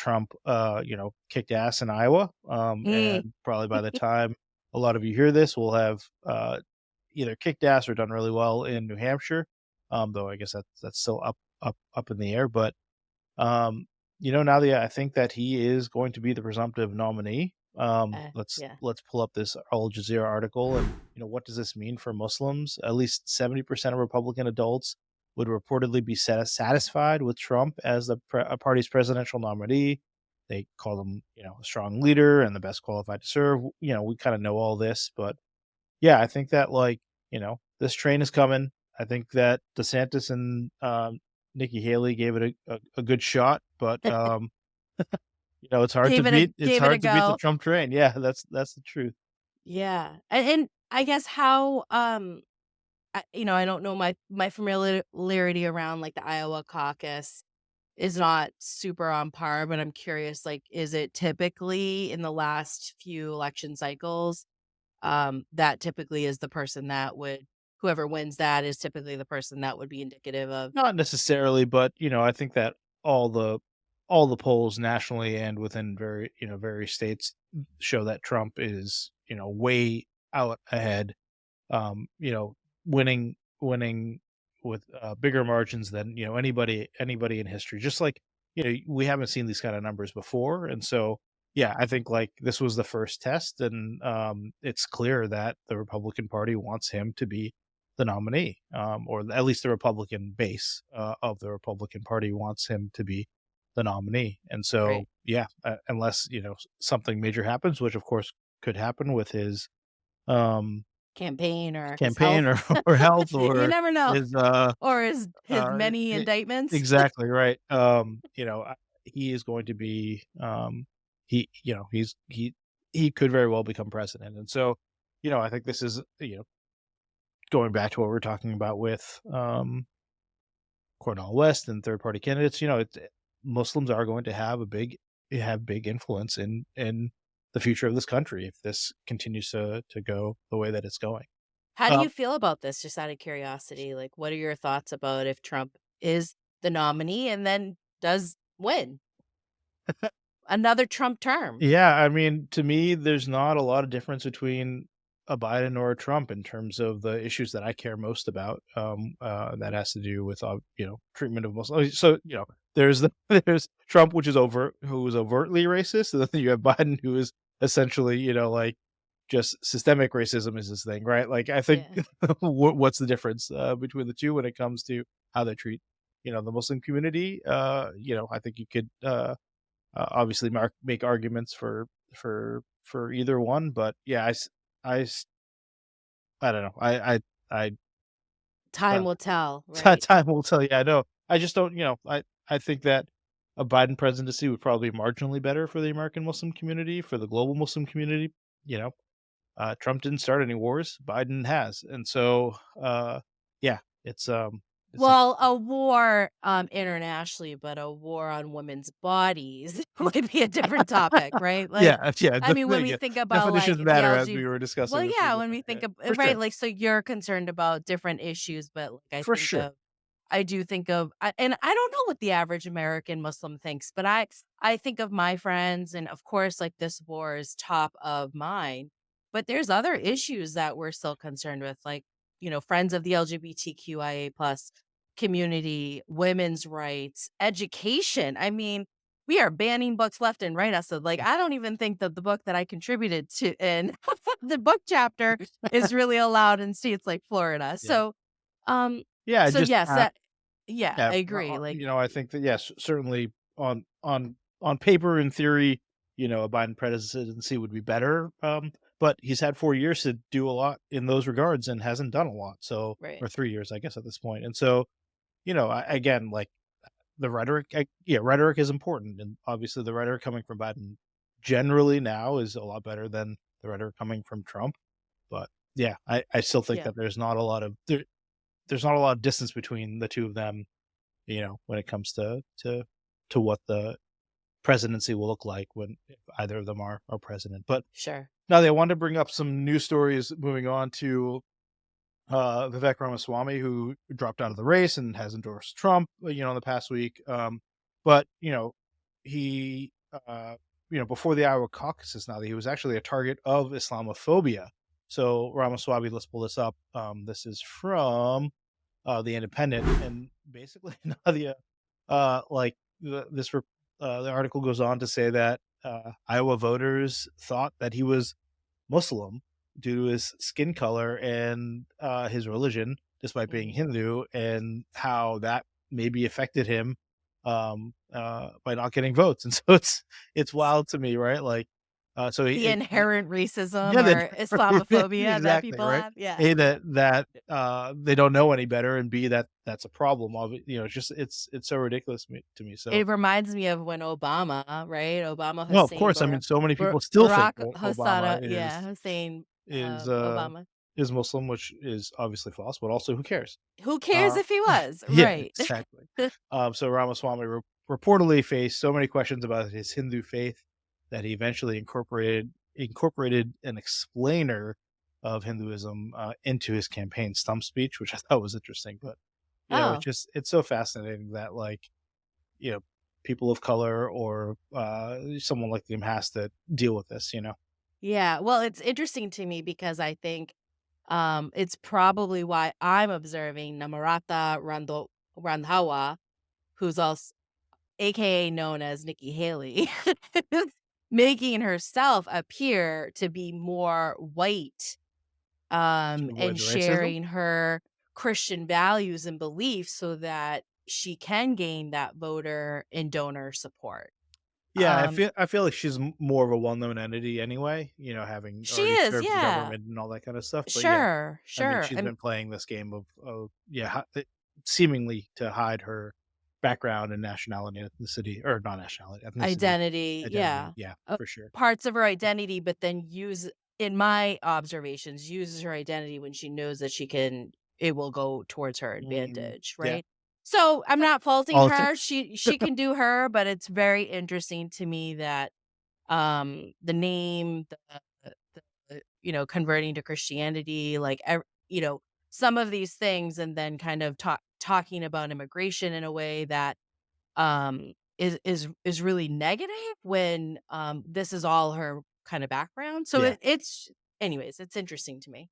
Trump, kicked ass in Iowa. Mm. And probably by the time a lot of you hear this, we'll have either kicked ass or done really well in New Hampshire. Though I guess that's still up in the air. But now that I think that he is going to be the presumptive nominee. Let's Yeah. let's pull up this Al Jazeera article, and what does this mean for Muslims? At least 70% of Republican adults would reportedly be satisfied with Trump as the party's presidential nominee. They call him, a strong leader and the best qualified to serve. We kind of know all this, but yeah, I think that this train is coming. I think that DeSantis and Nikki Haley gave it a good shot, but it's hard to beat. It's Gave it a hard to beat the go. Trump train. Yeah, that's the truth. Yeah. And I guess how I don't know my familiarity around like the Iowa caucus is not super on par, but I'm curious, like, is it typically in the last few election cycles, that typically is the person that would whoever wins that is typically the person that would be indicative of. Not necessarily, but I think that all the all the polls nationally and within various states show that Trump is way out ahead. Winning with bigger margins than anybody in history. Just like we haven't seen these kind of numbers before, and so yeah, I think like this was the first test, and it's clear that the Republican Party wants him to be the nominee, or at least the Republican base of the Republican Party wants him to be the nominee. And so Right. yeah, unless something major happens, which of course could happen with his um Campaign or his campaign health. or health You or never know. his, Or his uh many e indictments. exactly right. He is going to be, he could very well become president, and so, I think this is, going back to what we're talking about with, Cornel West and third party candidates, Muslims are going to have big influence in the future of this country if this continues to go the way that it's going. How do Um you feel about this, just out of curiosity? Like, what are your thoughts about if Trump is the nominee and then does win another Trump term? Yeah, I mean, to me, there's not a lot of difference between a Biden or a Trump in terms of the issues that I care most about. That has to do with, treatment of Muslims. So, there's there's Trump, who is overtly racist, and then you have Biden, who is essentially, like just systemic racism is his thing, right? Like, I think Yeah. what's the difference between the two when it comes to how they treat, the Muslim community? I think you could. Obviously make arguments for either one, but yeah, I s I don't know. I Time uh, will tell, right? time will tell you. I know. I just don't, I think that a Biden presidency would probably be marginally better for the American Muslim community, for the global Muslim community. You know, Trump didn't start any wars, Biden has, and so, yeah, it's Well, a war, internationally, but a war on women's bodies would be a different topic, right? Like, yeah, I mean, when we yeah. think about, like, Definitions the matter as LG we were well, discussing with yeah, Vivek. when we Yeah, think of for right, sure, like, so you're concerned about different issues, but, like, for sure. I do think of and I don't know what the average American Muslim thinks, but I think of my friends, and, of course, like, this war is top of mind, but there's other issues that we're still concerned with, like, friends of the LGBTQIA+ community, women's rights, education. I mean, we are banning books left and right. So, like, I don't even think that the book that I contributed to in the book chapter is really allowed in states like Florida. Yeah. Um, Yeah, so just, yes, yeah, yeah, I agree. Like, I think that, yes, certainly on paper, in theory, a Biden presidency would be better, but he's had 4 years to do a lot in those regards and hasn't done a lot, so right. or 3 years, I guess, at this point, and so, again, like, the rhetoric rhetoric is important, and obviously the rhetoric coming from Biden generally now is a lot better than the rhetoric coming from Trump, but, yeah, I still think Yeah. that there's not a lot of distance between the 2 of them, when it comes to what the presidency will look like when if either of them are president. But Sure. now I wanted to bring up some news stories moving on to Vivek Ramaswamy, who dropped out of the race and has endorsed Trump, in the past week. But he uh, before the Iowa caucuses now that he was actually a target of Islamophobia. So Ramaswamy, let's pull this up. This is from the Independent, and basically Nadia, like the article goes on to say that Iowa voters thought that he was Muslim due to his skin color and his religion, despite being Mhm. Hindu, and how that maybe affected him by not getting votes. And so it's wild to me, right? Like, so The inherent racism yeah, that or Islamophobia that exactly, people right? have, yeah. A, they don't know any better, and B, that's a problem of it, it's just it's so ridiculous to me, so It reminds me of when Obama, right? Obama no, of Hussein course, I mean, so many people still think Barack Obama Hosada, yeah, Hussein, is, Obama. is Muslim, which is obviously false, but also who cares? Who cares Uh if he was? Yeah, Right. exactly. So Ramaswamy reportedly faced so many questions about his Hindu faith that he eventually incorporated an explainer of Hinduism into his campaign stump speech, which I thought was interesting. But Oh, it's so fascinating that you know people of color or someone like him has to deal with this. yeah. Well, it's interesting to me because I think it's probably why I'm observing Namarata Randhawa, who's also AKA known as Nikki Haley, making herself appear to be more white, To avoid and the racism. sharing her Christian values and beliefs so that she can gain that voter and donor support. Yeah, Um, I feel like she's more of a well-known entity anyway, having she already is, served in yeah. government and all that kind of stuff, but yeah, Sure, I mean, sure. she's And been playing this game of yeah, seemingly to hide her background and nationality, ethnicity, or not nationality, ethnicity, identity, identity. yeah. Yeah, for sure. Parts of her identity, but then in my observations, uses her identity when she knows that it will go towards her advantage, Yeah, right? So I'm not faulting her. politics. She can do her, but it's very interesting to me that the name, converting to Christianity, like some of these things, and then kind of talking about immigration in a way that is really negative when this is all her kind of background. So Yeah. it's anyways, it's interesting to me.